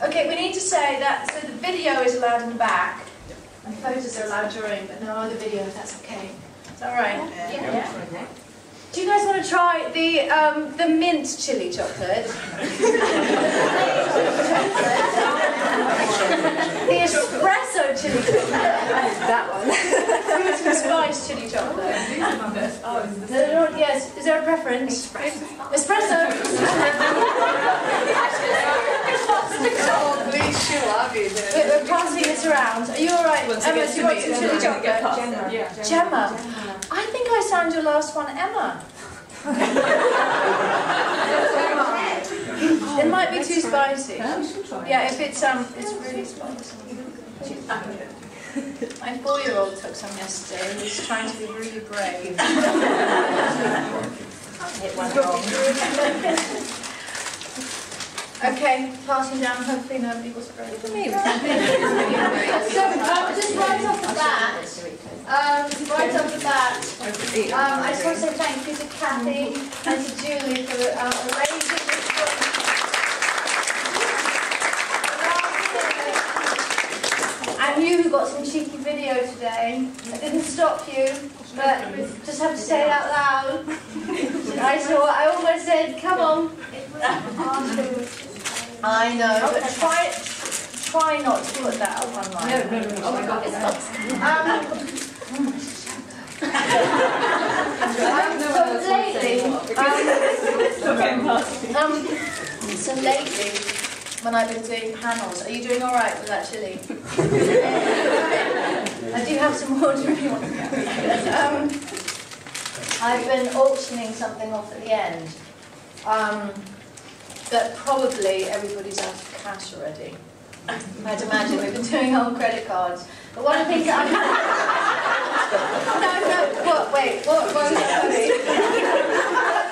Okay, we need to say that, so the video is allowed in the back, and photos are allowed during, but no other video, if that's okay. Is that all right? Yeah. Do you guys want to try the mint chili chocolate? The espresso chili chocolate. That one. Fruit and spice chili chocolate. Yes. Is there a preference? Espresso. We're passing it around. Are you all right? Emma, do you want some chili chocolate? Gemma. I think I signed your last one, Emma. It might be too spicy. Yeah, if it's really spicy. My 4-year-old took some yesterday. He was trying to be really brave. It went wrong. Okay, passing down. Hopefully nobody was afraid of me. So just right off the bat, I just want to say thank you to Kathy and to Julie for arranging this book. And you who got some cheeky video today. I didn't stop you, but just have to say it out loud. I almost said, come on. I know, but try not to put that up online. No. Oh my God, it's not. So lately, when I've been doing panels, are you doing all right with that chili? I do have some water if you want. I've been auctioning something off at the end. That probably everybody's out of cash already. I'd imagine we've been doing it on credit cards. But one of the things that what was it?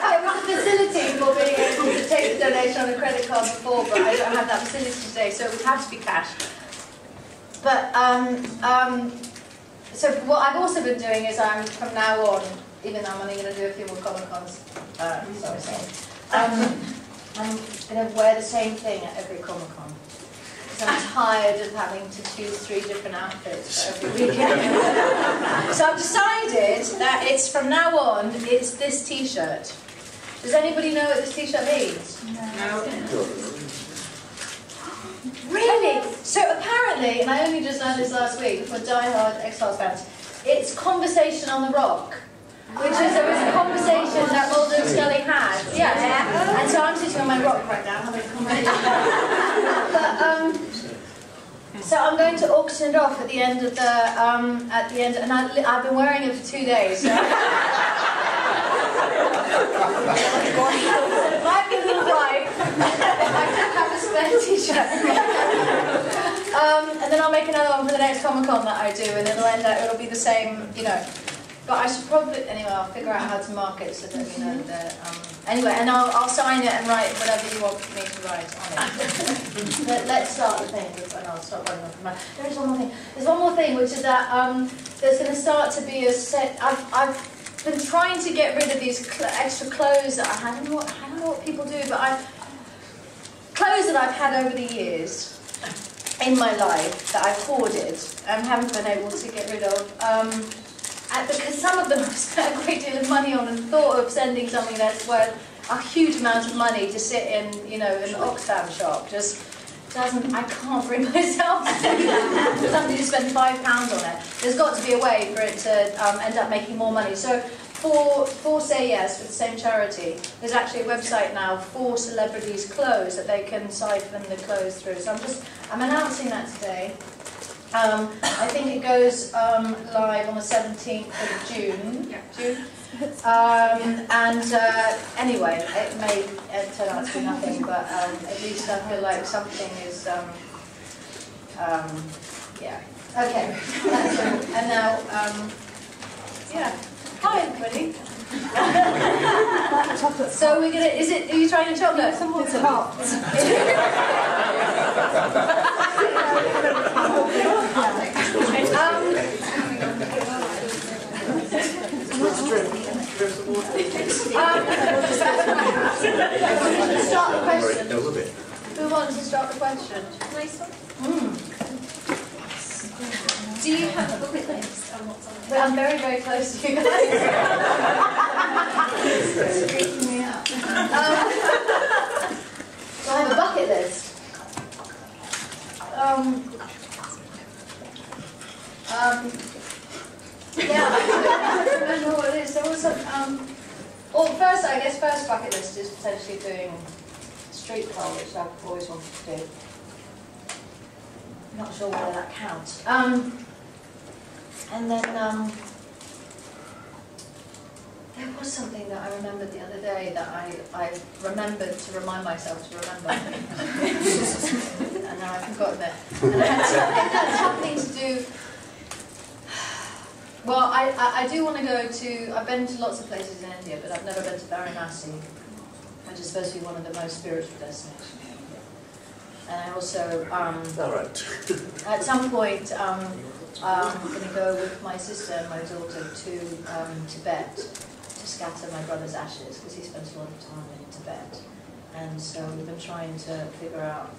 There was a facility for being able to take the donation on a credit card before, but I don't have that facility today, so it would have to be cash. But so what I've also been doing is from now on, even though I'm only going to do a few more Comic-Cons, I'm going to wear the same thing at every Comic-Con. Because I'm tired of having to choose 3 different outfits for every weekend. So I've decided that it's from now on, it's this t-shirt. Does anybody know what this t-shirt means? No. Really? So apparently, and I only just learned this last week for die-hard X-Files fans, it's Conversation on the Rock. Which was a conversation that Mulder and Scully had. Yeah. And so I'm sitting on my rock right now having a conversation. So I'm going to auction it off at the end of the and I've been wearing it for 2 days. So. It might be a little bright. I don't have a spare t-shirt. And then I'll make another one for the next Comic-Con that I do, and it'll be the same, you know. But I should probably, anyway, I'll figure out how to mark it so that you know that, anyway, and I'll sign it and write whatever you want me to write on it. Let's start the thing, and I'll stop running off the mouth. There is one more thing. There's one more thing, which is that there's going to start to be a set. I've been trying to get rid of these extra clothes that I had. I don't know what people do, but clothes that I've had over the years in my life that I've hoarded and haven't been able to get rid of. Because some of them I've spent a great deal of money on, and thought of sending something that's worth a huge amount of money to sit in, you know, an Oxfam shop. Just doesn't. I can't bring myself to somebody to spend £5 on it. There's got to be a way for it to end up making more money. So for Say Yes, for the same charity, there's actually a website now for celebrities' clothes that they can siphon the clothes through. So I'm announcing that today. I think it goes live on the 17th of June. Anyway, it may turn out to be nothing, but at least I feel like something is, yeah. Okay, that's it. And now, yeah. Hi, everybody. So we're gonna. Are you trying a chocolate? It's hot. Start the question. Who who wants to start the question? Nice one. Do you have a bucket list? Well, I'm very, very close to you guys. It's freaking me out. So I have a bucket list. Yeah, I don't remember what it is. There was some. Well, first, I guess, first bucket list is potentially doing streetcar, which I've always wanted to do. I'm not sure whether that counts. And then there was something that I remembered the other day that I remembered to remind myself to remember. And now I've forgotten it. And I had something that's happening to do. Well, I do want to go to. I've been to lots of places in India, but I've never been to Varanasi, which is supposed to be one of the most spiritual destinations. And I also, at some point, I'm going to go with my sister and my daughter to Tibet to scatter my brother's ashes, because he spent a lot of time in Tibet. And so we've been trying to figure out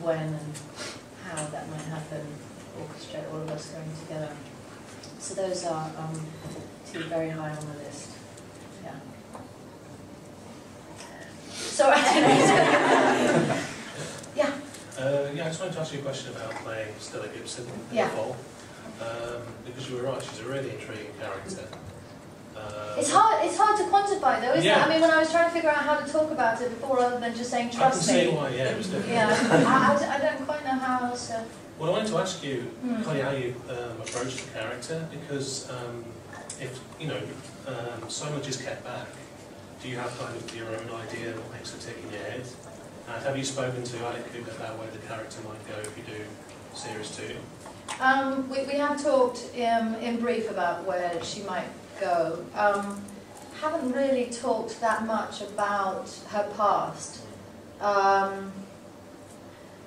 when and how that might happen, orchestrate all of us going together. So those are two very high on the list. Yeah. So yeah. Yeah, I just wanted to ask you a question about playing Stella Gibson in Yeah. the Fall. Because you were right, she's a really intriguing character. It's hard to quantify though, isn't yeah. it? I mean, when I was trying to figure out how to talk about it before, other than just saying trust me. I can see why, yeah, it was difficult. Yeah, I don't quite know how else to... Well, I wanted to ask you, Connie, how you approach the character, because if, you know, so much is kept back, do you have kind of your own idea of what makes it tick in your head? And have you spoken to Alec Cooper about where the character might go if you do Series 2? We have talked in brief about where she might go. Haven't really talked that much about her past.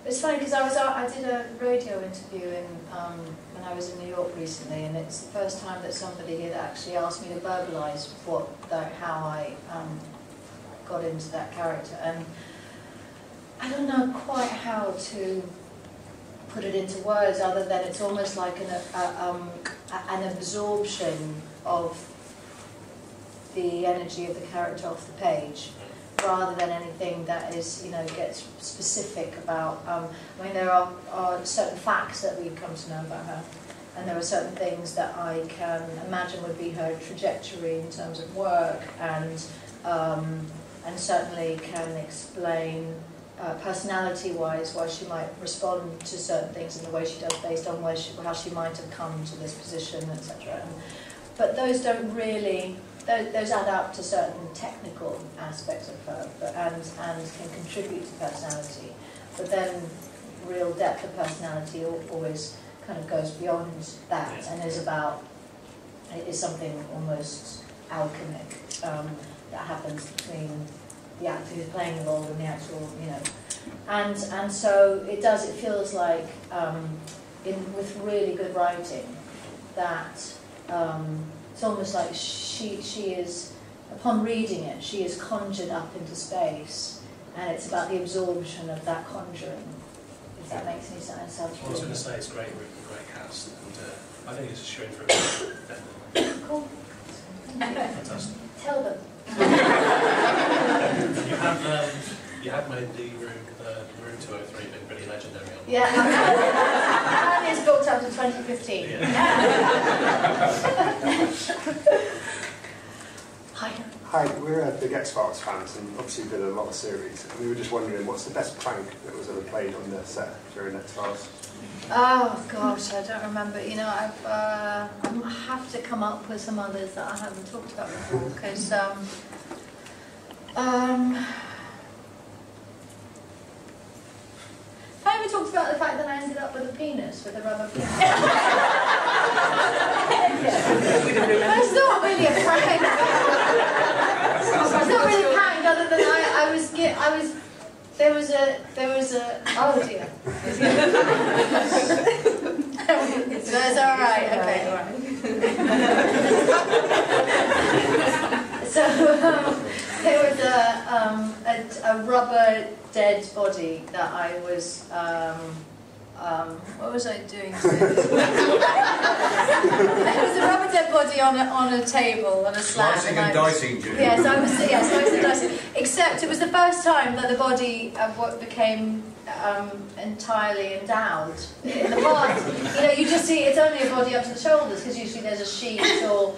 It's funny because I did a radio interview when I was in New York recently, and it's the first time that somebody had actually asked me to verbalise how I got into that character, and I don't know quite how to put it into words other than it's almost like an absorption of the energy of the character off the page, rather than anything that is, you know, gets specific about. I mean, there are certain facts that we've come to know about her, and there are certain things that I can imagine would be her trajectory in terms of work, and certainly can explain personality-wise why she might respond to certain things in the way she does, based on how she might have come to this position, etc. But those don't really. Those add up to certain technical aspects of her, and can contribute to personality. But then, real depth of personality always kind of goes beyond that, and is something almost alchemic that happens between the actor who's playing the role and the actual, you know. And so it does. It feels like with really good writing that. It's almost like she is, upon reading it, she is conjured up into space, and it's about the absorption of that conjuring. If that makes any sense. I was going to say it's great, great cast, and I think it's a shoe for it. Definitely. Cool. Fantastic. Tell them. You have made the room 203 been pretty legendary. Yeah, apparently it's booked up to 2015. Yeah. Hi. Hi, we're big X-Files fans, and obviously did a lot of series. And we were just wondering, what's the best prank that was ever played on the set during X-Files? Oh gosh, I don't remember. You know, I have to come up with some others that I haven't talked about before, because I ever talked about the fact that I ended up with a penis, with a rubber penis. That's not really a prank. It's not really a prank, other than there was a oh dear. That's all right. Okay, all right. So there was a a rubber dead body that I was. What was I doing? There was a rubber dead body on a table on a slab. Slicing and dicing, Julie. Yes, I was slicing and dicing. Except it was the first time that the body became entirely endowed. In the past, you know, you just see it's only a body up to the shoulders because usually there's a sheet or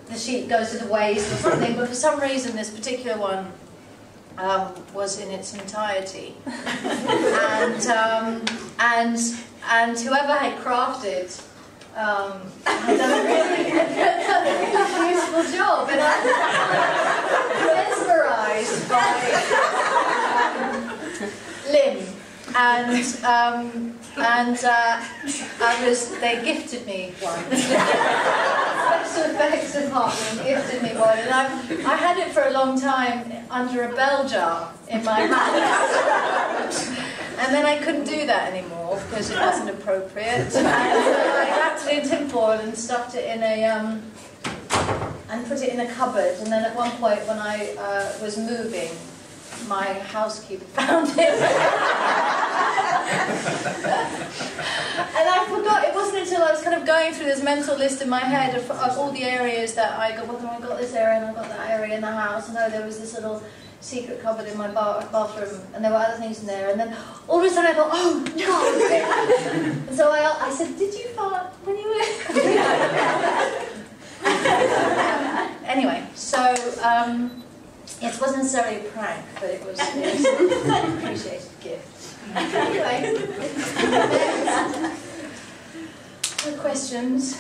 the sheet goes to the waist or something. But for some reason, this particular one was in its entirety, and whoever had crafted had done a really useful job, and I was mesmerised by Lim, they gifted me one. Special effects department gifted me one, and I had it for a long time under a bell jar in my hand. And then I couldn't do that anymore because it wasn't appropriate. And so I wrapped it in tinfoil and stuffed it in and put it in a cupboard. And then at one point when I was moving, my housekeeper found it. And I forgot, it wasn't until I was kind of going through this mental list in my head of all the areas that I got, well, I got this area and I got that area in the house, and there was this little secret cupboard in my bathroom, and there were other things in there, and then all of a sudden I thought, oh no! And so I said, did you fart when you were... Anyway, so it wasn't necessarily a prank, but it was an appreciated gift. Anyway, good questions?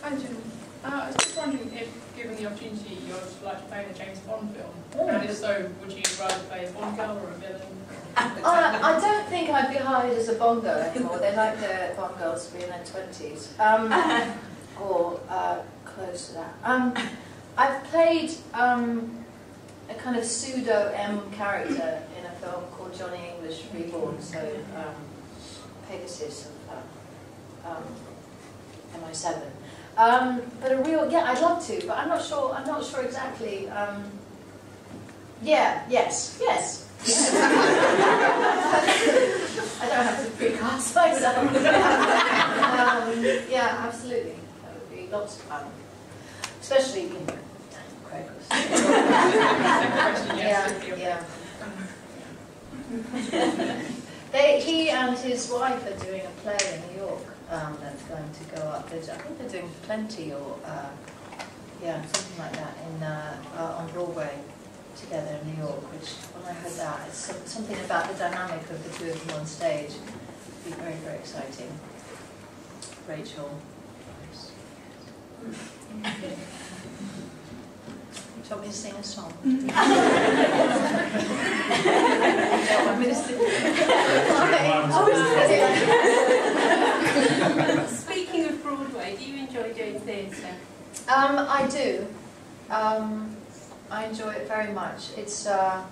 Hi, Jim. I was just wondering if, given the opportunity, you would like to play in a James Bond film. And if so, would you rather play a Bond girl or a villain? I don't think I'd be hired as a Bond girl anymore. They like their Bond girls to be in their 20s. Or close to that. I've played a kind of pseudo-M character in a film called Johnny English Reborn, so Pegasus of MI7. But a real, yeah, I'd love to, but I'm not sure exactly. Yes. I don't have to precast myself. Yeah, absolutely. That would be lots of fun. Especially, you know, Craig was. Yeah. He and his wife are doing a play in New York that's going to go up. I think they're doing Plenty or something like that on Broadway together in New York. Which, when I heard that, it's something about the dynamic of the two of them on stage. It'd be very, very exciting. Rachel. Do you want me to sing a song? You don't want me to sing? Speaking of Broadway, do you enjoy doing theatre? I do. I enjoy it very much. It's I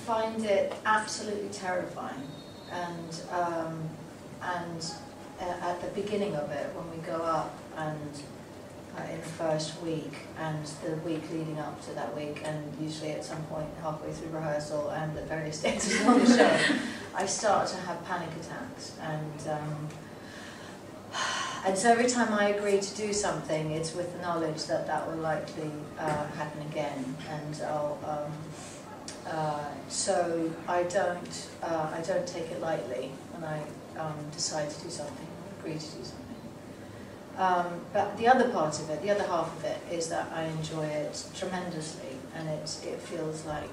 find it absolutely terrifying, and at the beginning of it, when we go up and in the first week and the week leading up to that week, and usually at some point halfway through rehearsal and at various stages on the show, I start to have panic attacks, and so every time I agree to do something, it's with the knowledge that that will likely happen again, and so I don't take it lightly when I decide to do something, agree to do something. But the other part of it, the other half of it, is that I enjoy it tremendously, and it feels like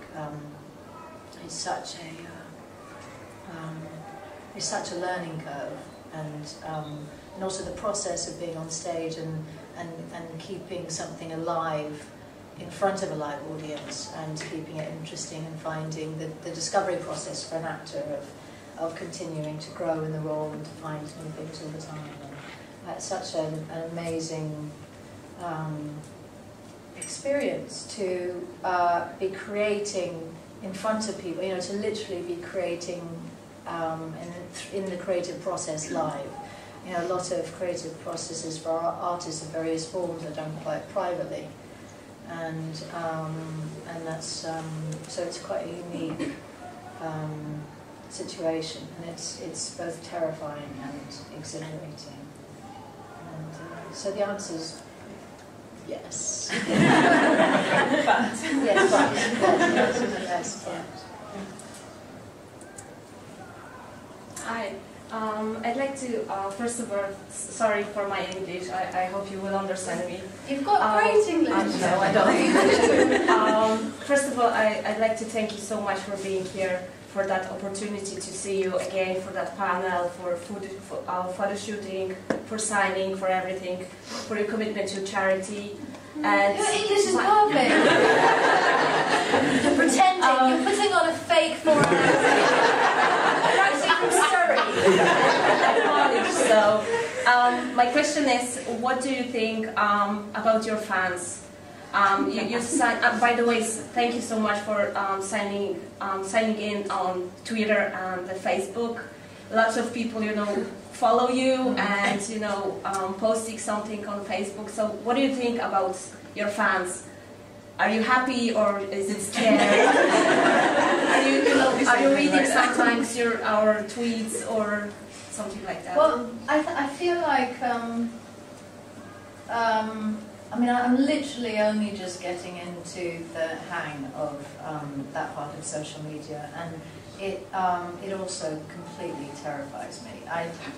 it's such a learning curve, and also the process of being on stage and keeping something alive in front of a live audience and keeping it interesting and finding the discovery process for an actor of continuing to grow in the role and to find new things all the time. It's such an amazing experience to be creating in front of people, to literally be creating in the creative process live. A lot of creative processes for artists of various forms are done quite privately. and that's so it's quite a unique situation, and it's both terrifying and exhilarating. And so the answer is yes. But yes, but yes, but. Hi. I'd like to, first of all, sorry for my English, I hope you will understand me. You've got great English. No, I don't. First of all, I'd like to thank you so much for being here, for that opportunity to see you again, for that panel, for photo shooting, for signing, for everything, for your commitment to charity. And your English is perfect. You're pretending, you're putting on a fake foreign accent. You're actually from Surrey. So, my question is, what do you think about your fans? You sign, by the way, thank you so much for signing in on Twitter and Facebook. Lots of people, follow you and, posting something on Facebook. So what do you think about your fans? Are you happy or is it scary? Are you reading sometimes our tweets or something like that? Well, I feel like, I'm literally only just getting into the hang of that part of social media, and it also completely terrifies me.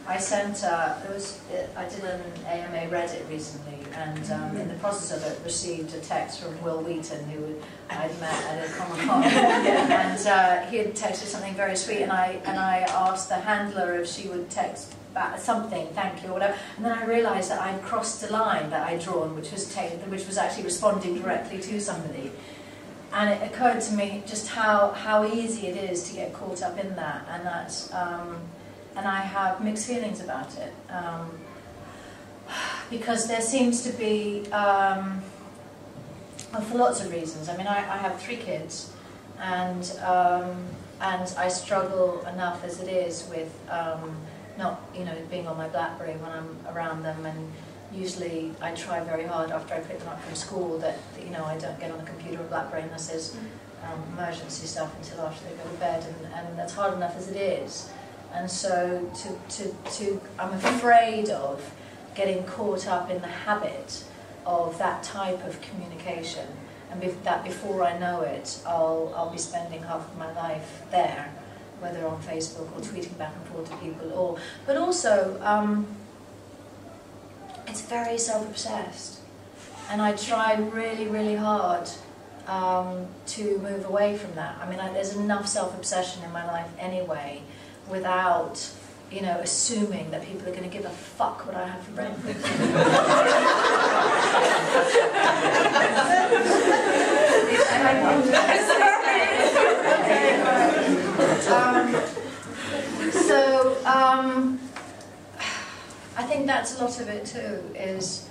I sent I did an AMA Reddit recently, and in the process of it received a text from Will Wheaton, who I'd met at a Comic-Con, and he had texted something very sweet, and I asked the handler if she would text back something, thank you, or whatever, and then I realised that I'd crossed a line that I'd drawn, which was actually responding directly to somebody. And it occurred to me just how easy it is to get caught up in that, and that's and I have mixed feelings about it, because there seems to be, well, for lots of reasons. I mean, I have 3 kids, and I struggle enough as it is with not being on my BlackBerry when I'm around them, and usually I try very hard after I pick them up from school that I don't get on the computer or BlackBerry unless there's emergency stuff until after they go to bed, and that's hard enough as it is. And so I'm afraid of getting caught up in the habit of that type of communication, and that before I know it, I'll be spending half of my life there, whether on Facebook or tweeting back and forth to people, but also it's very self-obsessed, and I try really, really hard to move away from that. I mean, there's enough self-obsession in my life anyway, without assuming that people are going to give a fuck what I have for breakfast. I think that's a lot of it too, is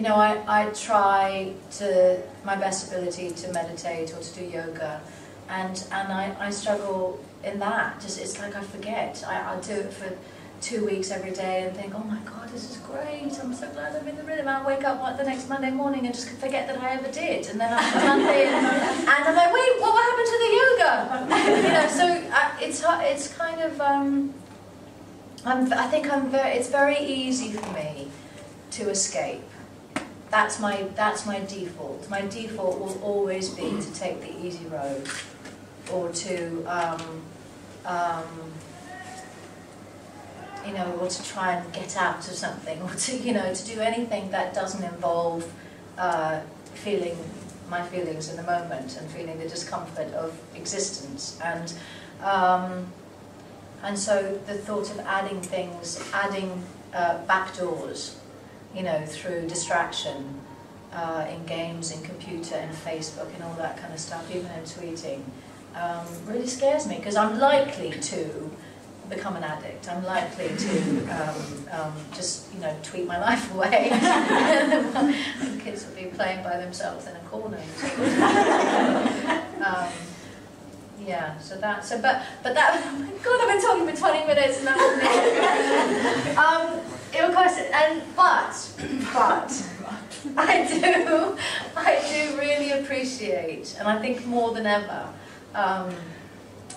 I try to my best ability to meditate or to do yoga, and I struggle in that. It's like I forget. I'll do it for 2 weeks every day and think, oh my God, this is great, I'm so glad I'm in the rhythm. I'll wake up the next Monday morning and just forget that I ever did, and then after Monday and I'm like, wait, what happened to the yoga? So it's kind of it's very easy for me to escape. That's my default. My default will always be to take the easy road, or to or to try and get out of something, or to to do anything that doesn't involve feeling my feelings in the moment and feeling the discomfort of existence. And so the thought of adding back doors, through distraction, in games, in computer, in Facebook, and all that kind of stuff, even in tweeting, really scares me, because I'm likely to become an addict. I'm likely to just tweet my life away. The kids will be playing by themselves in a corner. Yeah, but that, oh my God, I've been talking for 20 minutes and that's of course, but I do really appreciate, and I think more than ever,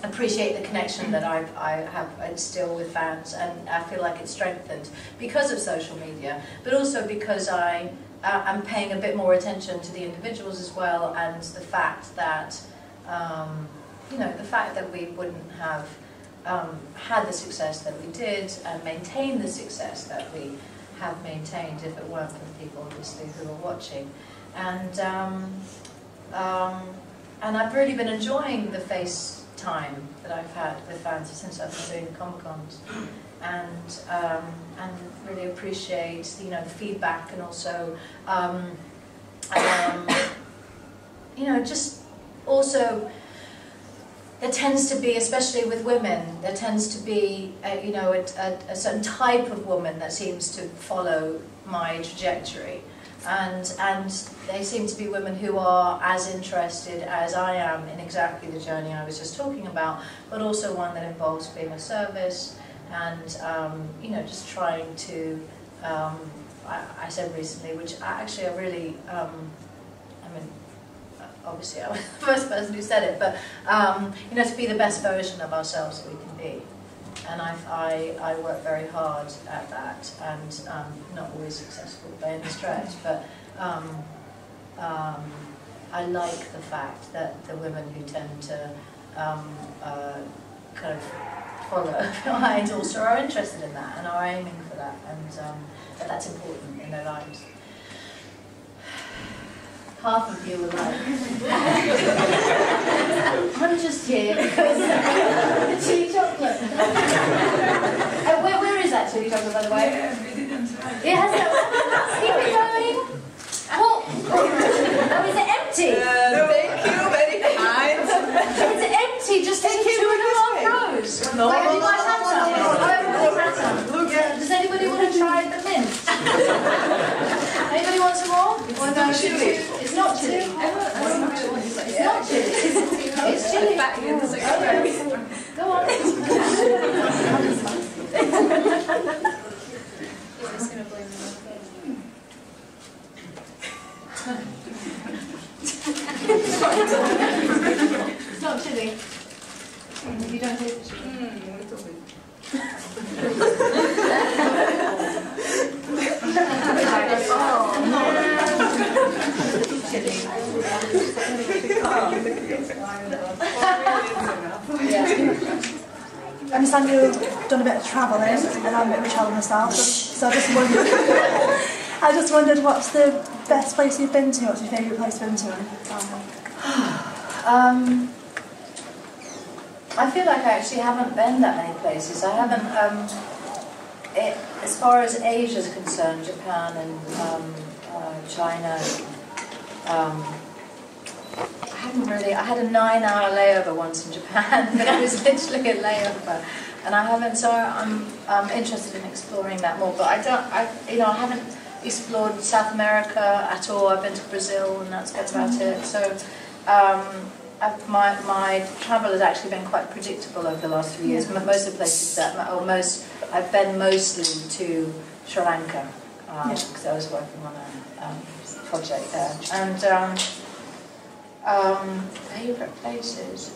appreciate the connection that I have still with fans, and I feel like it's strengthened because of social media, but also because I'm paying a bit more attention to the individuals as well, and the fact that the fact that we wouldn't have had the success that we did and maintained the success that we have maintained if it weren't for the people obviously who are watching. And I've really been enjoying the FaceTime that I've had with fans since I've been doing Comic-Cons, and really appreciate the feedback, and also just also there tends to be, especially with women, there tends to be a certain type of woman that seems to follow my trajectory, and they seem to be women who are as interested as I am in exactly the journey I was just talking about, but also one that involves being of service, and just trying to I said recently, which actually I really obviously I was the first person who said it, but to be the best version of ourselves that we can be, and I work very hard at that, and not always successful by any stretch, but I like the fact that the women who tend to kind of follow behind also are interested in that and are aiming for that, and that's important in their lives. Half of you are like, I'm just here because the chili chocolate. Where is that chili chocolate, by the way? It has that. Keep it going. Oh, is it empty? Thank you, very kind. It's empty, just take 2.5 rows. No, have you guys had some? Everybody's had some. Does anybody want to try the mint? Anybody want some more? Or no chili? It's not chili. It's not chili. It's chili. Go on. It's not chili. You don't taste the chili. A little bit. I understand you've done a bit of travelling, and I'm a bit of a traveller myself, so I just wondered what's the best place you've been to, what's your favourite place you've been to? I feel like I actually haven't been that many places. I haven't, as far as Asia is concerned, Japan and China, I had a 9-hour layover once in Japan, but it was literally a layover, and I haven't, so I'm interested in exploring that more, but I haven't explored South America at all. I've been to Brazil, and that's about it, so my travel has actually been quite predictable over the last few years. Most of the places I've been mostly to Sri Lanka, because I was working on a project there, and favourite places.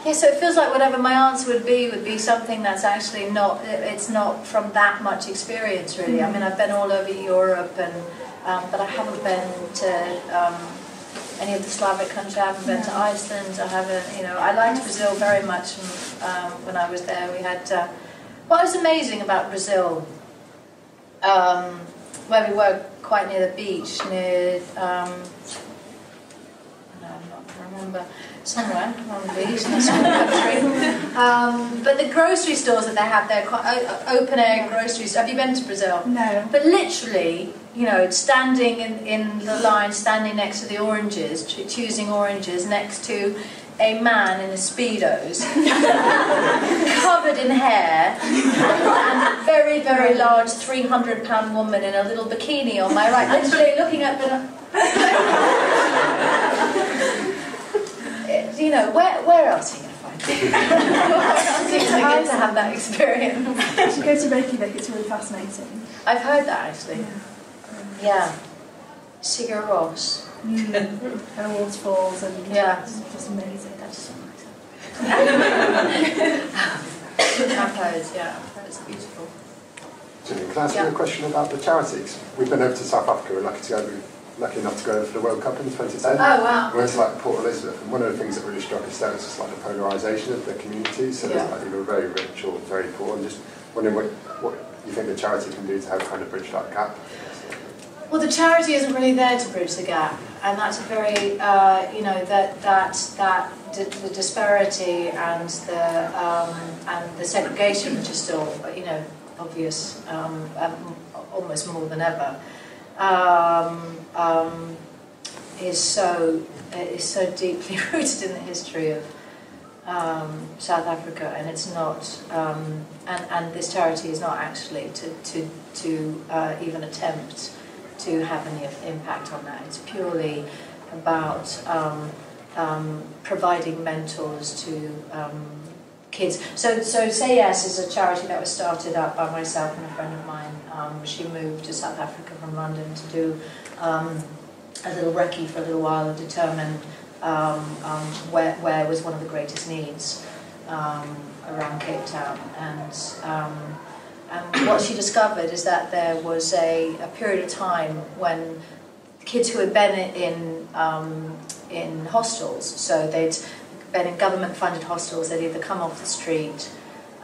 Yeah, so it feels like whatever my answer would be something that's actually it's not from that much experience, really. I mean, I've been all over Europe, and but I haven't been to any of the Slavic countries. I haven't been to Iceland. I haven't, I liked Brazil very much, and when I was there, we had. What was amazing about Brazil, where we were quite near the beach, near. I'm not going to remember. Somewhere on the beach in a small country. But the grocery stores that they have there, quite open air grocery stores. Have you been to Brazil? No. But literally, standing in the line, standing next to the oranges, choosing oranges next to a man in a Speedos, covered in hair, and a very, very large 300-pound woman in a little bikini on my right, literally looking at the. Where else are you going to find it? like to have that experience. You should go to Reykjavik, it's really fascinating. I've heard that actually. Yeah. Sigur Rós. And waterfalls and Yeah. it's just amazing. That just sounds like I've heard, yeah. I've heard it's beautiful. Gillian, can I ask you a question about the charities? We've been over to South Africa. We're lucky enough to go over for the World Cup in 2010. Oh wow. We went to like Port Elizabeth, and one of the things that really struck us there was just like the polarisation of the community. So there's like either very rich or very poor. And just wondering what you think the charity can do to help kind of bridge that gap. Well, the charity isn't really there to bridge the gap, and that's a very, you know, the disparity and the segregation, which is still, you know, obvious, almost more than ever, is so deeply rooted in the history of South Africa, and it's not, and this charity is not actually to even attempt to have any impact on that. It's purely about providing mentors to kids. So Say Yes is a charity that was started up by myself and a friend of mine. She moved to South Africa from London to do a little recce for a little while and determine where was one of the greatest needs around Cape Town. And what she discovered is that there was a period of time when kids who had been in hostels, so they'd been in government-funded hostels, they'd either come off the street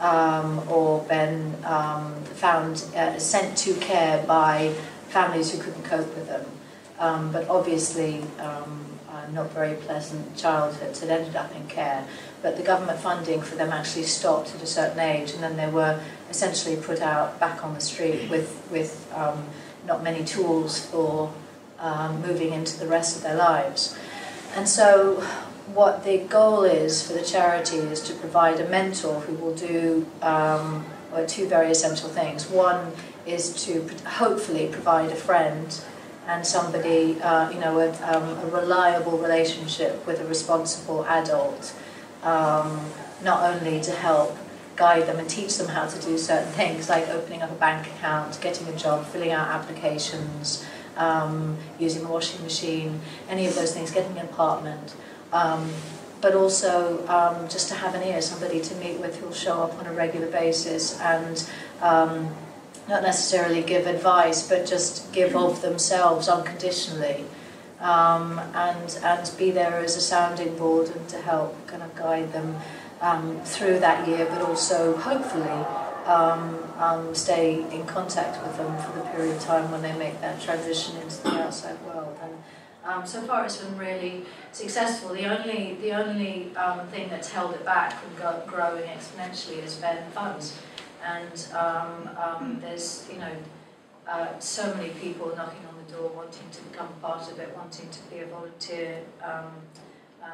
or been found sent to care by families who couldn't cope with them. But obviously, not very pleasant childhoods had ended up in care. But the government funding for them actually stopped at a certain age, and then they were essentially put out back on the street with not many tools for moving into the rest of their lives. And so what the goal is for the charity is to provide a mentor who will do two very essential things. One is to hopefully provide a friend and somebody, you know, a reliable relationship with a responsible adult, not only to help guide them and teach them how to do certain things like opening up a bank account, getting a job, filling out applications, using a washing machine, any of those things, getting an apartment, but also just to have an ear, somebody to meet with who'll show up on a regular basis and not necessarily give advice, but just give of themselves unconditionally, and be there as a sounding board and to help kind of guide them through that year, but also hopefully stay in contact with them for the period of time when they make that transition into the outside world. And so far it's been really successful. The only thing that's held it back from growing exponentially has been funds. And there's, you know, so many people knocking on the door wanting to become part of it, wanting to be a volunteer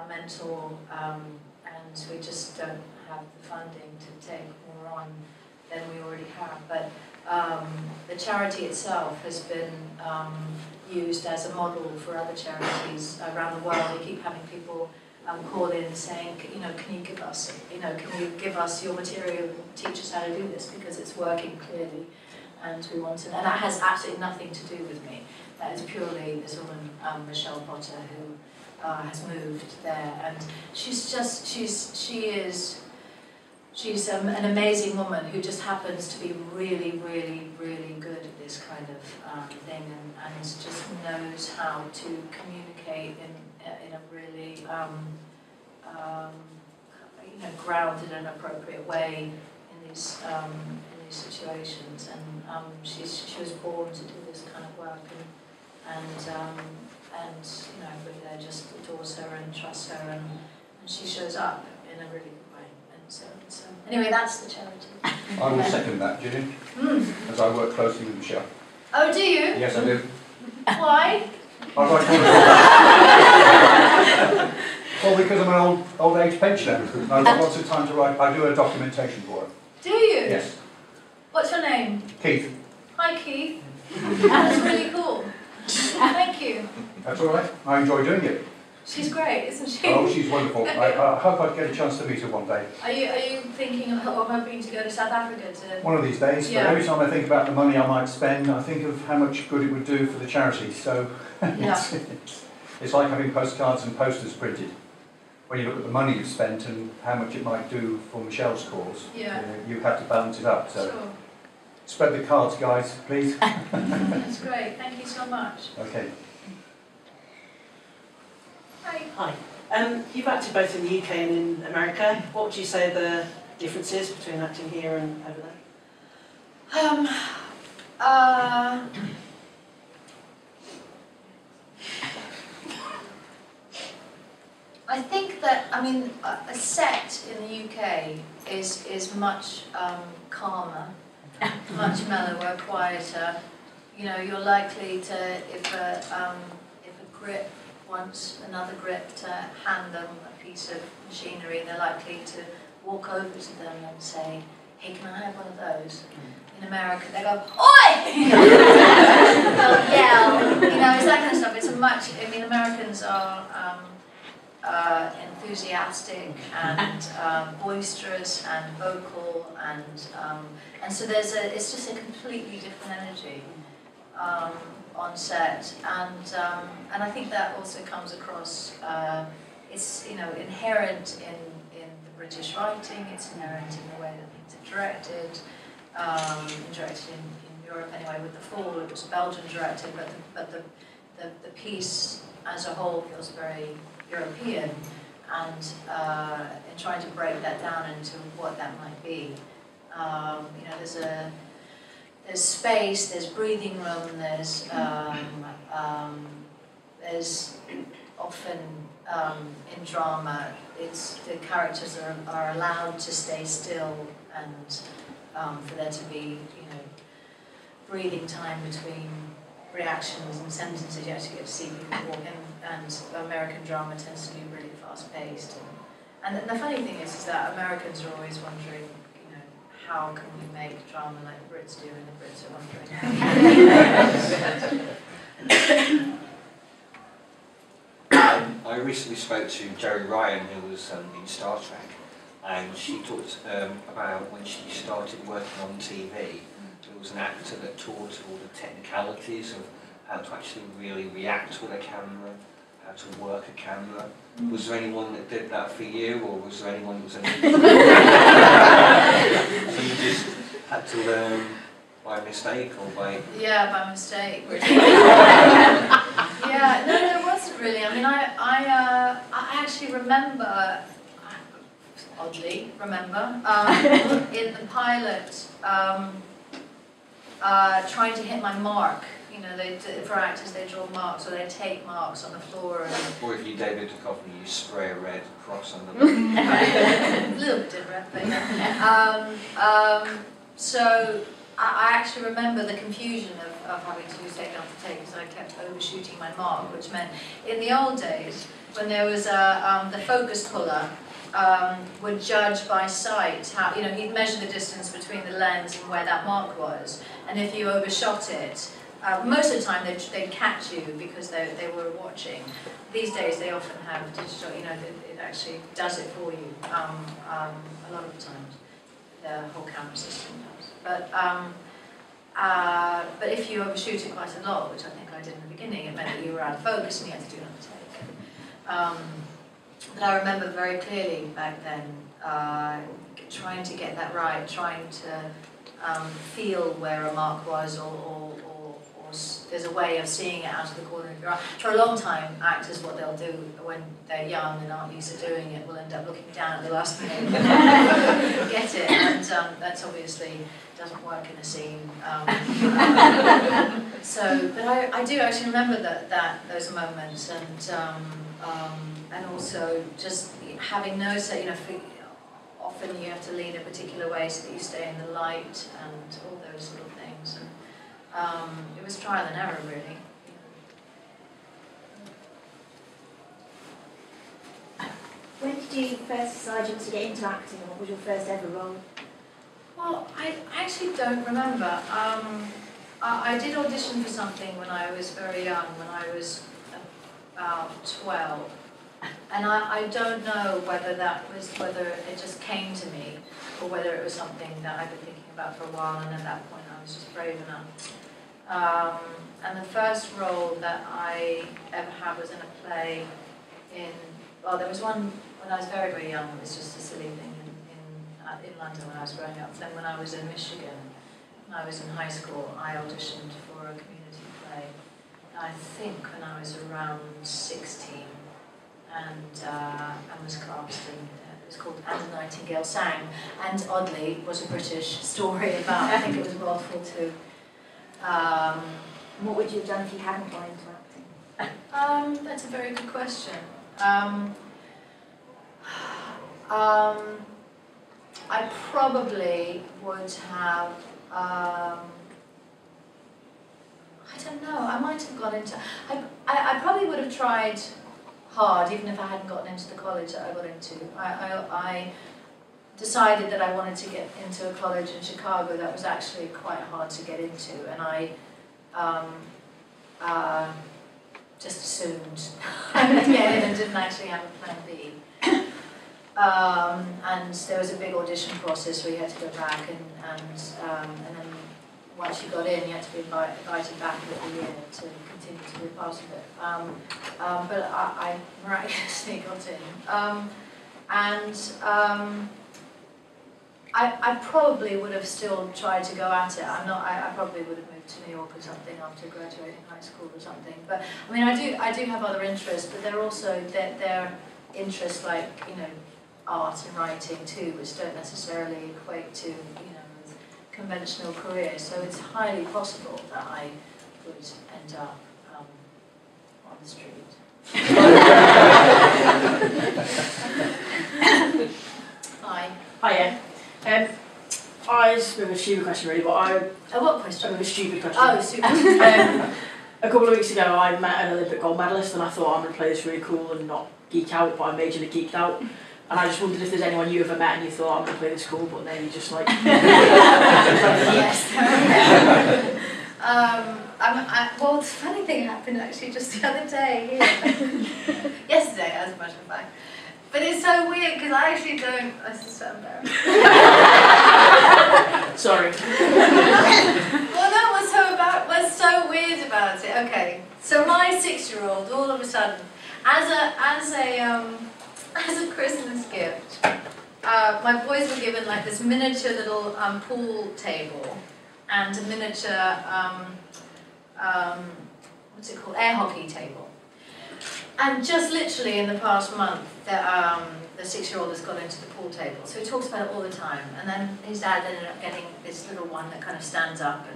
mentor, and we just don't have the funding to take more on than we already have. But the charity itself has been used as a model for other charities around the world. We keep having people call in saying, you know, can you give us your material, teach us how to do this, because it's working clearly, and we want to. And that has absolutely nothing to do with me. That is purely this woman, Michelle Potter, who has moved there, and she's an amazing woman who just happens to be really, really, really good at this kind of thing, and just knows how to communicate in a really you know, grounded and appropriate way in these situations. And she was born to do this kind of work, and you know, everybody there just adores her and trusts her, and she shows up in a really good way. And so anyway, that's the charity. I will second that, Gillian, as I work closely with Michelle. Oh, do you? Yes, I do. Why? I'd like to well, because I'm an old age pensioner, and I've got lots of time to write. I do a documentation for her. Do you? Yes. What's your name? Keith. Hi, Keith. That's really cool. Thank you. That's all right. I enjoy doing it. She's great, isn't she? Oh, she's wonderful. I hope I get a chance to meet her one day. Are you thinking of hoping to go to South Africa to? One of these days, Yeah. but every time I think about the money I might spend, I think of how much good it would do for the charity. So Yeah. it's like having postcards and posters printed. When you look at the money you've spent and how much it might do for Michelle's cause, Yeah. you have to balance it up. So Sure. spread the cards, guys, please. That's great. Thank you so much. Okay. Hi. Hi. You've acted both in the UK and in America. What would you say the difference is between acting here and over there? I think that, I mean, a set in the UK is much calmer, much mellower, quieter. You know, you're likely to, if a grip wants another grip to hand them a piece of machinery, they're likely to walk over to them and say, hey, can I have one of those? In America, they go, oi! They'll yell, you know, it's that kind of stuff. It's a much, I mean, Americans are enthusiastic and boisterous and vocal, and so it's just a completely different energy on set, and I think that also comes across. It's, you know, inherent in the British writing. It's inherent in the way that things are directed. Directed in Europe anyway. With The Fall, it was Belgian directed, but the piece as a whole feels very European, and in trying to break that down into what that might be. You know, there's space, there's breathing room, there's often in drama, it's the characters are allowed to stay still, and for there to be, you know, breathing time between reactions and sentences. You actually get to see people walk in, and American drama tends to be really fast-paced. And the funny thing is that Americans are always wondering, you know, how can we make drama like the Brits do, and the Brits are wondering how. I recently spoke to Jerry Ryan, who was in Star Trek, and she talked about when she started working on TV. There was an actor that taught all the technicalities of how to actually really react with a camera, how to work a camera. Was there anyone that did that for you, or was there anyone that was so you just had to learn by mistake or by... Yeah, by mistake. Yeah, no, there wasn't really. I mean, I actually remember, oddly remember, in the pilot, trying to hit my mark. You know, for actors they draw marks, or they take marks on the floor. Or if you David Duchovny, you spray a red cross on the A little bit different, but yeah. So I actually remember the confusion of having to do take after take, because I kept overshooting my mark, which meant in the old days, when there was the focus puller, would judge by sight how, you know, he'd measure the distance between the lens and where that mark was, and if you overshot it, most of the time they'd catch you because they were watching. These days they often have digital, you know, it actually does it for you a lot of the times. The whole camera system does. But if you overshoot it quite a lot, which I think I did in the beginning, it meant that you were out of focus and you had to do another take. But I remember very clearly back then trying to get that right, trying to feel where a mark was, or there's a way of seeing it out of the corner of your eye. For a long time, actors, what they'll do when they're young and aren't used to doing it, will end up looking down at the last minute and get it, and that's obviously doesn't work in a scene. But I do actually remember those moments, and also just having no say, you know, often you have to lean a particular way so that you stay in the light and all those little things. And, it was trial and error, really. When did you first decide you wanted to get into acting, and what was your first ever role? Well, I actually don't remember. I did audition for something when I was very young, when I was about 12, And I don't know whether it just came to me, or whether it was something that I'd been thinking about for a while, and at that point I was just brave enough. And the first role that I ever had was in a play well, there was one when I was very, very young. It was just a silly thing in London when I was growing up. Then when I was in Michigan, when I was in high school, I auditioned for a community play. I think when I was around 16, and was cast in, it was called And a Nightingale Sang, and oddly was a British story about, I think it was World War II. What would you have done if you hadn't gone into acting? That's a very good question. I probably would have, I don't know, I might have gone into, I probably would have tried hard, even if I hadn't gotten into the college that I got into. I decided that I wanted to get into a college in Chicago that was actually quite hard to get into, and I just assumed I would get in and didn't actually have a plan B. And there was a big audition process where you had to go back, and then once you got in, you had to be invited back every year to continue to be a part of it. But I miraculously got in. I probably would have still tried to go at it. I probably would have moved to New York or something after graduating high school or something. But I mean, I do have other interests, but they're also their interests, like, you know, art and writing too, which don't necessarily equate to, you know, conventional careers. So it's highly possible that I would end up on the street. Hi. Hiya. I just have a stupid question really, but what question? A stupid question. Oh, super. A couple of weeks ago I met an Olympic gold medalist, and I thought I'm going to play this really cool and not geek out, but I majorly geeked out. And I just wondered if there's anyone you ever met and you thought, I'm going to play this cool, but then you just like... Yes. Well, the funny thing happened actually just the other day here. Yesterday, as a matter of fact. But it's so weird because I actually don't... This is so embarrassing. Sorry. Well, no, what's so weird about it? Okay, so my 6-year-old, all of a sudden, as a Christmas gift, my boys were given like this miniature little pool table and a miniature, what's it called, air hockey table. And just literally in the past month, the 6-year-old has got into the pool table. So he talks about it all the time. And then his dad ended up getting this little one that kind of stands up.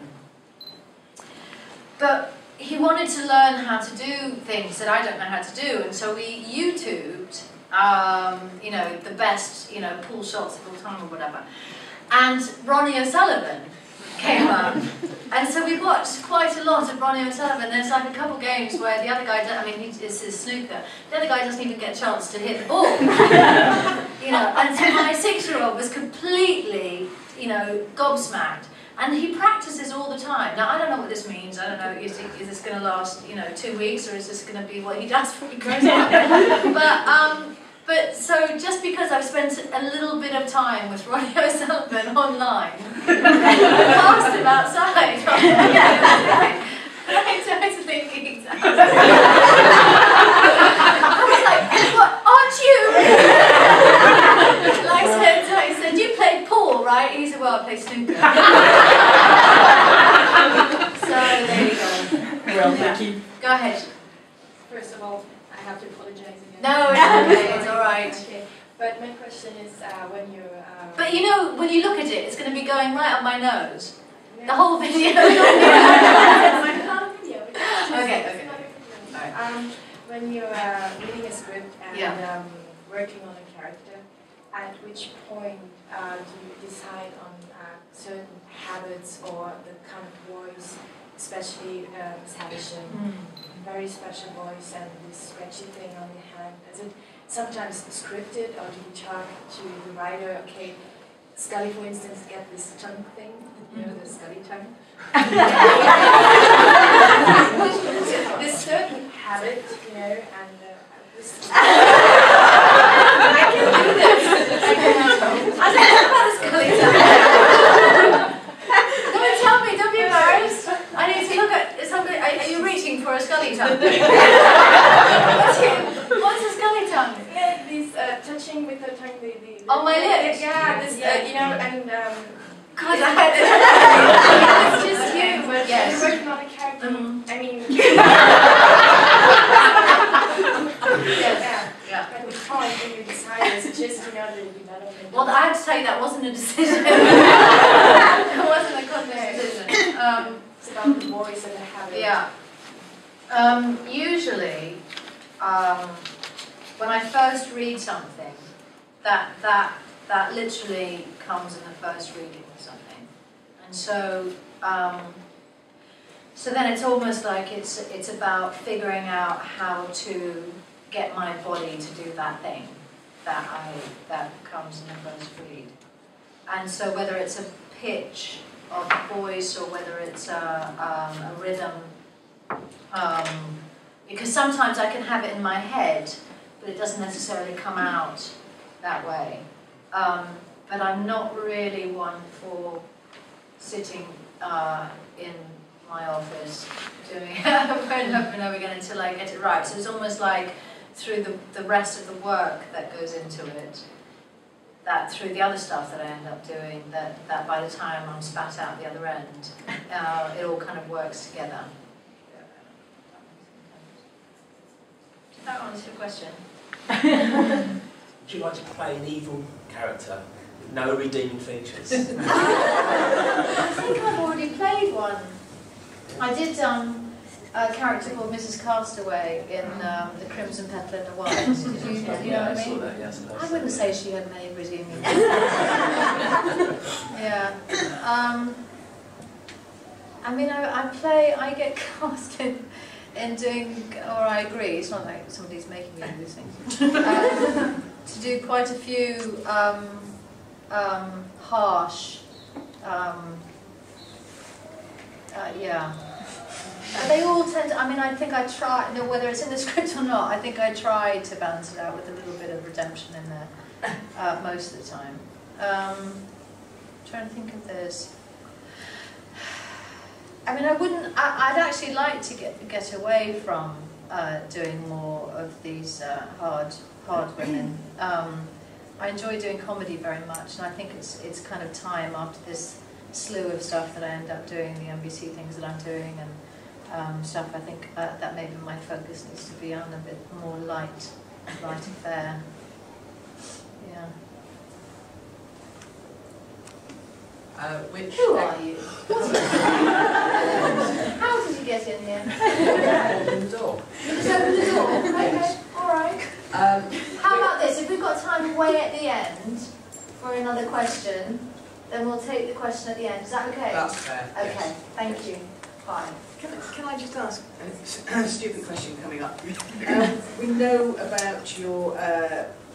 But he wanted to learn how to do things that I don't know how to do. And so we YouTubed, you know, the best, you know, pool shots of all time or whatever. And Ronnie O'Sullivan came up. And so we watched quite a lot of Ronnie O'Sullivan. There's like a couple games where the other guy, I mean, it's his snooker, the other guy doesn't even get a chance to hit the ball. You know, and so my 6-year-old was completely, you know, gobsmacked. And he practices all the time. Now, I don't know what this means. I don't know, is this going to last, you know, 2 weeks, or is this going to be what he does when he grows up? But so just because I've spent a little bit of time with Ronnie O'Sullivan online, I asked him outside. I totally geeked out. I was like, what, aren't you? Like I said, you played pool, right? He said, well, I play snooker. So there you go. Well, thank you. Go ahead. First of all, I have to apologize again. No, it's okay, it's alright. Okay, but my question is when you... But you know, when you look at it, it's going to be going right up my nose. The whole video. It's not a video. Okay. When you're reading a script and working on a character, at which point do you decide on certain habits or the kind of voice, especially Miss Havisham, very special voice and this scratchy thing on your hand? Is it sometimes scripted, or do you talk to the writer, okay, Scully, for instance, get this tongue thing, you know, the Scully tongue? This certain habit, you know, and this... because I It's just you, but Yes. you're working on a character. I mean, yeah. at which point when you decide it's just the development. Well, I have to tell you that wasn't a decision. It wasn't a conscious decision. It's about the voice and the habit. Yeah. Usually, when I first read something, that literally comes in the first reading of something, and so so then it's almost like it's about figuring out how to get my body to do that thing that comes in the first read, and so whether it's a pitch of a voice or whether it's a rhythm. Because sometimes I can have it in my head, but it doesn't necessarily come out that way. But I'm not really one for sitting in my office doing it over and over and over again until I get it right. So it's almost like through the rest of the work that goes into it, that through the other stuff that I end up doing, that by the time I'm spat out the other end, it all kind of works together. Did that answer your question? Would you like to play an evil character with no redeeming features? I think I've already played one. I did a character called Mrs. Castaway in The Crimson Petal and the White. Did you know what I mean? That, yes, I wouldn't say she had many redeeming. Yeah. I mean, I get cast in doing, or I agree, it's not like somebody's making me do these things, to do quite a few harsh, yeah. But they all tend to, I mean, I think I try, no, whether it's in the script or not, I think I try to balance it out with a little bit of redemption in there most of the time. Trying to think if there's, I mean, I'd actually like to get away from doing more of these hard women. I enjoy doing comedy very much, and I think it's kind of time after this slew of stuff that I end up doing, the NBC things that I'm doing, and stuff. I think that maybe my focus needs to be on a bit more light affair. Yeah. Who are you? How did you get in here? Open the door. You just opened the door? Okay, alright. How about this? If we've got time way at the end for another question, then we'll take the question at the end. Is that okay? That's fair. Okay, yes. thank you. Bye. Can I just ask a stupid question coming up? We know about your,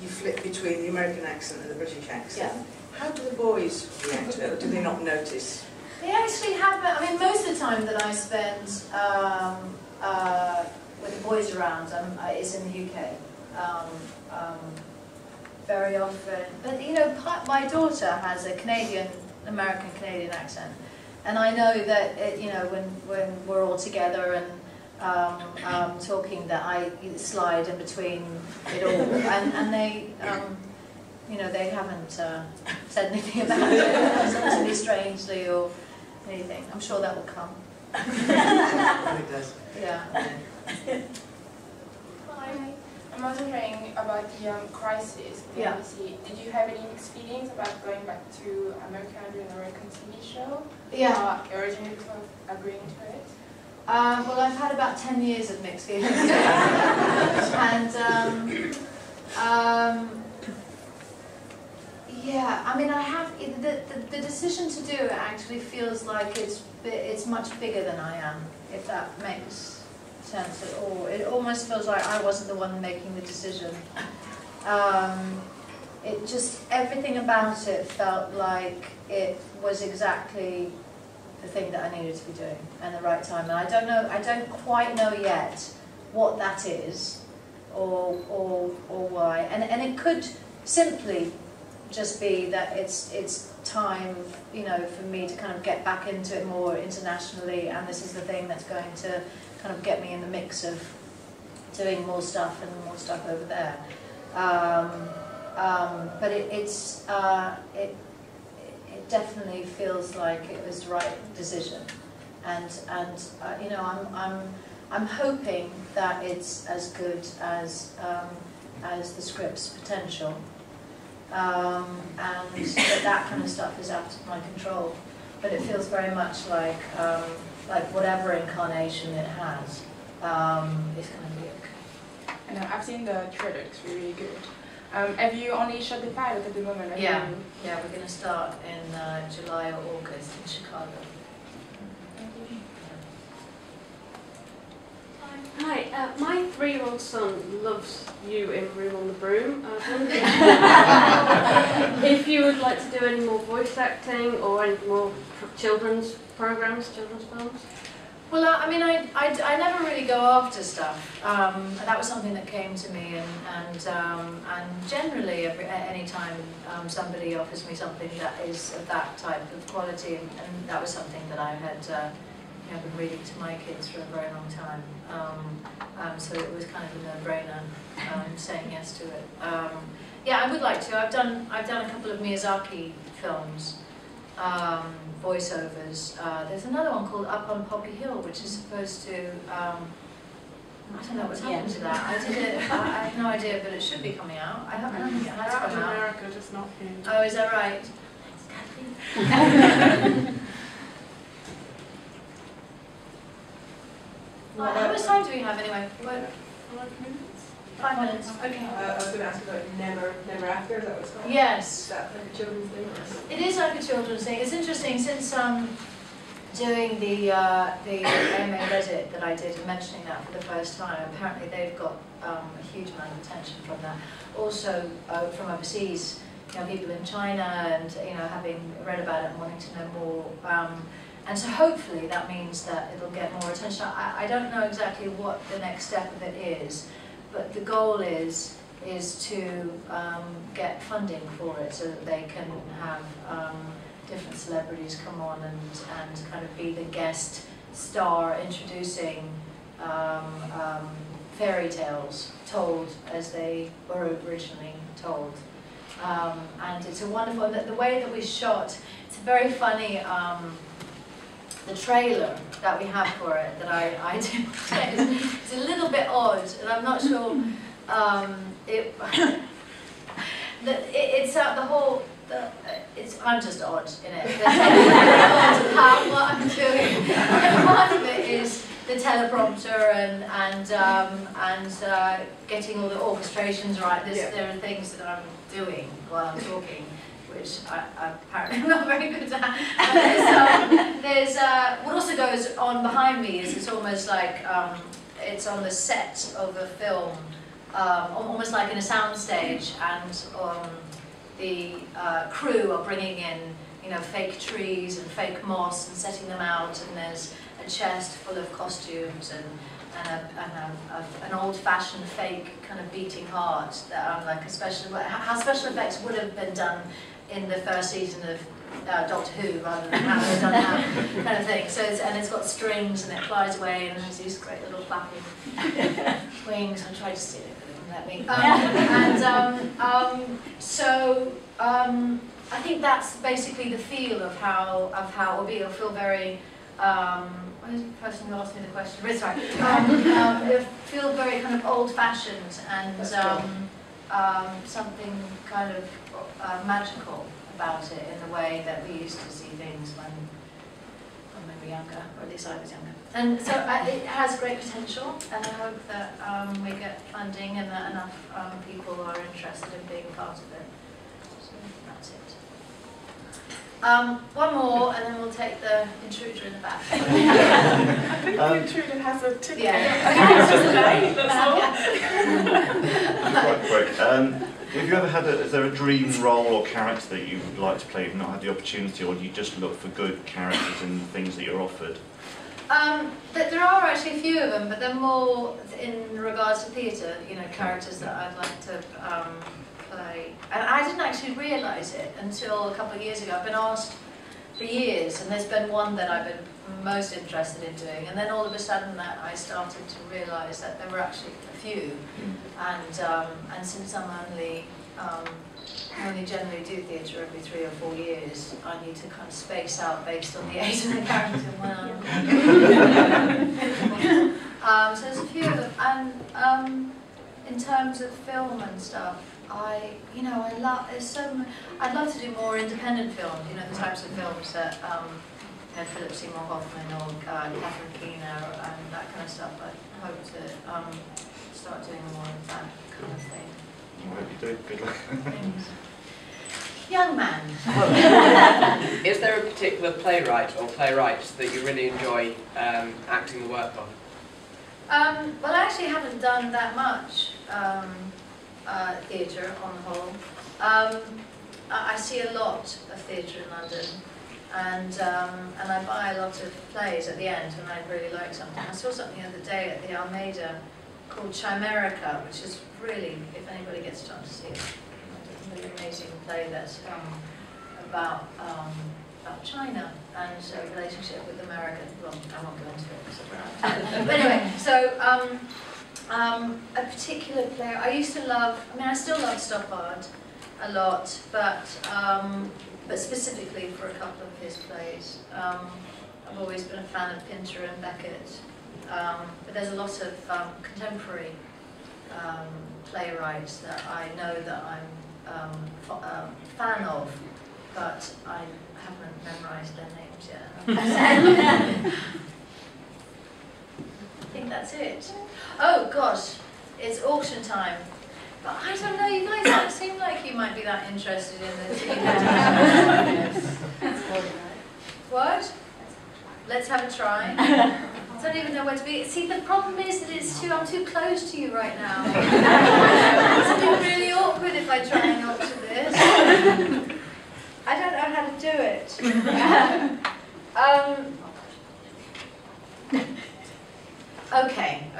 you flip between the American accent and the British accent. Yeah. How do the boys react to it? Do they not notice? They actually have, I mean, most of the time that I spend with the boys around is in the UK. Very often, but you know, my daughter has a American-Canadian accent, and I know that you know when we're all together and talking, that I slide in between it all, and they. You know, they haven't said anything about it, really strangely or anything. I'm sure that will come. It does. Yeah. Hi. I'm wondering about the crisis. Yeah. Did you have any experience about going back to America and doing an American TV show? Yeah. Originally before agreeing to it? Well, I've had about 10 years of mixed feelings. And yeah, I mean, I have the decision to do it actually feels like it's much bigger than I am, if that makes sense at all. It almost feels like I wasn't the one making the decision. It just, everything about it felt like it was exactly the thing that I needed to be doing and the right time. And I don't quite know yet what that is or why. And it could simply just be that it's time, you know, for me to kind of get back into it more internationally, and this is the thing that's going to kind of get me in the mix of doing more stuff and more stuff over there. But it definitely feels like it was the right decision, and you know, I'm hoping that it's as good as the script's potential, and that kind of stuff is out of my control. But it feels very much like whatever incarnation it has is going to be okay. And I've seen the trailer; it's really good. Have you only shot the pilot at the moment? Yeah, yeah, we're going to start in July or August in Chicago. Hi, my 3-year-old son loves you in Room on the Broom. I was wondering if you would like to do any more voice acting or any more children's programs, children's films? Well, I mean, I never really go after stuff. That was something that came to me, and generally, at any time somebody offers me something that is of that type of quality, and that was something that I had been reading to my kids for a very long time. So it was kind of a no-brainer saying yes to it. Yeah, I would like to. I've done a couple of Miyazaki films. Voiceovers. There's another one called Up on Poppy Hill, which is supposed to, I don't know what's happened to that. I did it, I have no idea, but it should be coming out. I haven't it has come out. America, just not here. Oh, is that right? Thanks, Kathleen. How much time do we have anyway? 5 minutes? 5 minutes, okay. I was going to ask about Never After, is that what it's called? Yes. Is that like a children's thing? It is like a children's thing. It's interesting, since doing the AMA Reddit that I did and mentioning that for the first time, apparently they've got a huge amount of attention from that. Also from overseas, people in China and having read about it and wanting to know more. And so hopefully that means that it'll get more attention. I don't know exactly what the next step of it is, but the goal is to get funding for it so that they can have different celebrities come on and kind of be the guest star introducing fairy tales told as they were originally told. And it's a wonderful, the way that we shot, it's very funny. The trailer that we have for it that I did it's a little bit odd, and I'm not sure I'm just odd in it. How what I'm doing. And part of it is the teleprompter and getting all the orchestrations right. There are things that I'm doing while I'm talking, which I apparently am not very good at. There's what also goes on behind me is it's almost like it's on the set of a film, almost like in a soundstage, and the crew are bringing in fake trees and fake moss and setting them out, and there's a chest full of costumes and an old-fashioned fake kind of beating heart that like how special effects would have been done in the first season of Doctor Who, rather than how they've done that kind of thing. So it's got strings and it flies away and there's these great little flapping wings. I tried to steal it, but it wouldn't let me. I think that's basically the feel of how it will be. It'll feel very. What is the person who asked me the question? Sorry. It'll feel very kind of old-fashioned and something kind of magical about it in the way that we used to see things when we were younger, or at least I was younger. And so it has great potential, and I hope that we get funding and that enough people are interested in being part of it. So that's it. One more, and then we'll take the intruder in the back. I think the intruder has a ticket. Yeah. Quite quick. Have you ever had is there a dream role or character that you would like to play, if not had the opportunity, or do you just look for good characters in things that you're offered? There are actually a few of them, but they're more in regards to theatre, characters that I'd like to play. And I didn't actually realise it until a couple of years ago. I've been asked for years, and there's been one that I've been most interested in doing, and then all of a sudden I started to realise that there were actually a few, and since I'm only I only generally do theatre every 3 or 4 years. I need to kind of space out based on the age of the character when I'm so there's a few of them. And in terms of film and stuff, I'd love to do more independent films, you know, the types of films that Philip Seymour Hoffman or Catherine Keener and that kind of stuff. I hope to start doing more of that kind of thing. I hope you do. Good luck. Thanks. Young man. Is there a particular playwright or playwrights that you really enjoy acting the work of? Well, I actually haven't done that much theatre on the whole. I see a lot of theatre in London, and I buy a lot of plays at the end when I really like something. I saw something the other day at the Almeida called Chimerica, which is really, if anybody gets a chance to see it, it's a really amazing play that's about China and a relationship with America. Well, I won't go into it. But anyway, so a particular player I used to love. I mean, I still love Stoppard a lot, but specifically for a couple of his plays. I've always been a fan of Pinter and Beckett, but there's a lot of contemporary playwrights that I know that I'm a fan of, but I haven't memorised their names yet. I think that's it. Oh gosh, it's auction time. But I don't know, you guys don't seem like you might be that interested in the TV. What? Let's have a try. I don't even know where to be. See, the problem is that I'm too close to you right now. It's going to be really awkward if I try and auction this. I don't know how to do it.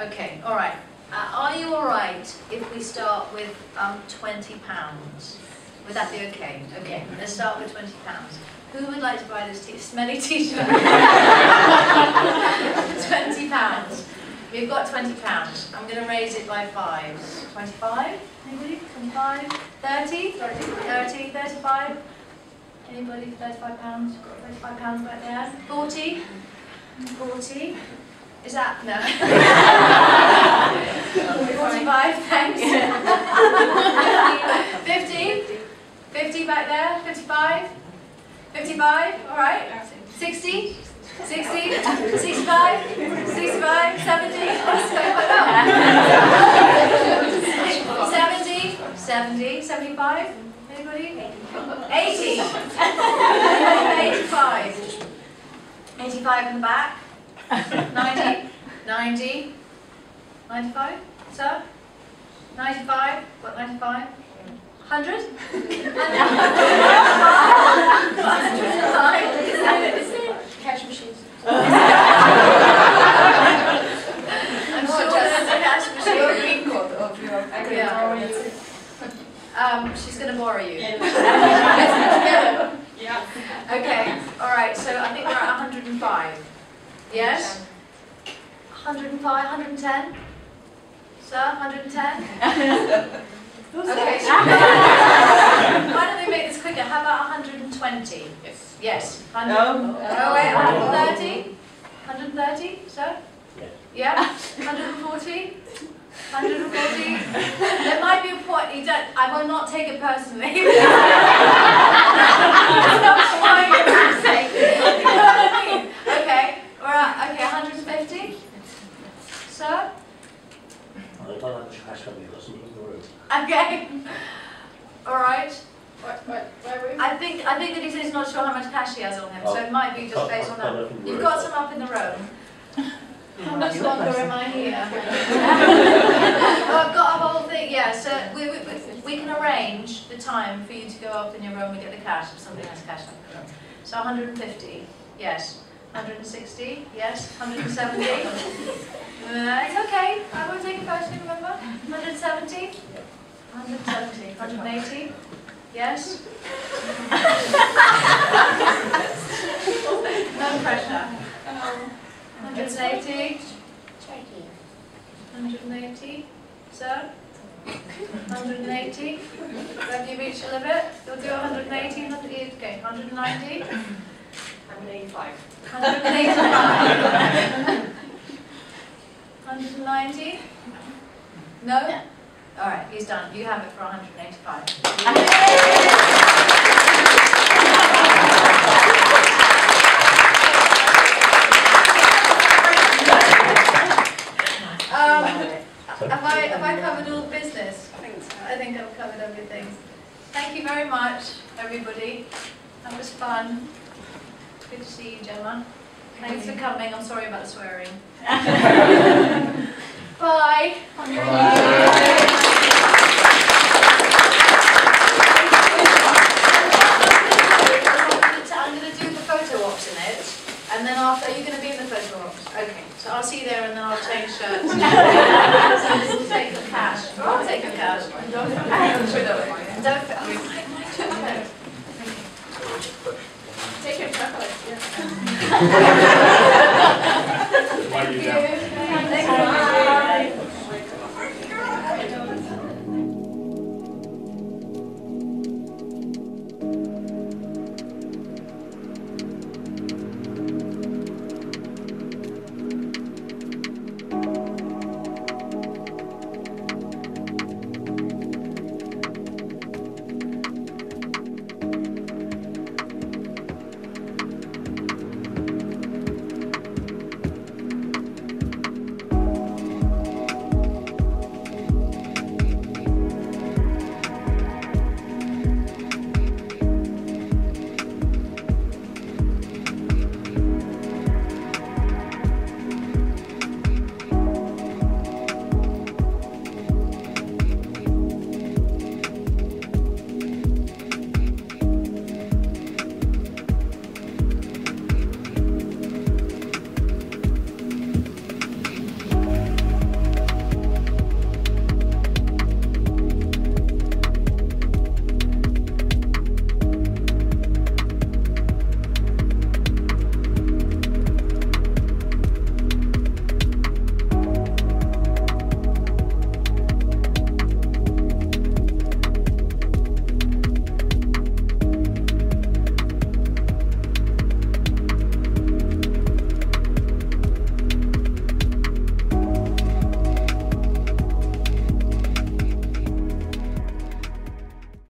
Okay, all right. Are you all right if we start with £20? Would that be okay? Okay, let's start with £20. Who would like to buy this smelly t-shirt? £20. We've got £20. I'm going to raise it by 5. 25? Anybody? 25? 30? 30? 35? Anybody for £35? Got £35 back there? 40? 40? Is that? No. 45, thanks. 50? 50 back there? 55? 55, all right. 60? 60? 65? 65? 70? Oh, it's going quite well. 70? 70? 75? Anybody? 80? 85? 85 in the back? 90? 90? 95? Sir? 95? What, 95? 100? 105? Cash machines. I'm sure there's a cash machine. She's going to borrow you. Yeah. Okay, alright, so I think we're at 105. Yes? 105, 110? Sir, 110? Okay, so why don't we make this quicker? How about 120? Yes. Yes. 100. Oh wait, 130? 130, sir? Yeah. 140? 140? There might be a point, I will not take it personally. It's not why you're saying. You know what I mean? Okay, we're at, okay, 150? Sir? Okay. Alright. I think that he said he's not sure how much cash he has on him, so it might be just based on that. You've got some up in the room. How much longer am I here? Oh, I've got a whole thing, yeah, so we can arrange the time for you to go up in your room and get the cash if somebody has cash up in the room. So 150, yes. 160, yes. 170. It's okay, I won't take it personally, remember? 170? 170. 180? Yes? No pressure. 180? 180? Sir? 180? 180? Have you reached your limit? You'll do 180, 180, okay, 190? 185. 185? 190? No? Alright, he's done. You have it for 185. Have I covered all the business? I think I've covered everything. Thank you very much, everybody. That was fun. Good to see you, Gemma. Thanks for coming. I'm sorry about the swearing. Bye. I'm going to do the photo ops in it, and then after, are you going to be in the photo ops? Okay, so I'll see you there, and then I'll change shirts. So this will take the cash. Or I'll take the cash. Don't my chocolate. Take your chocolate, yeah.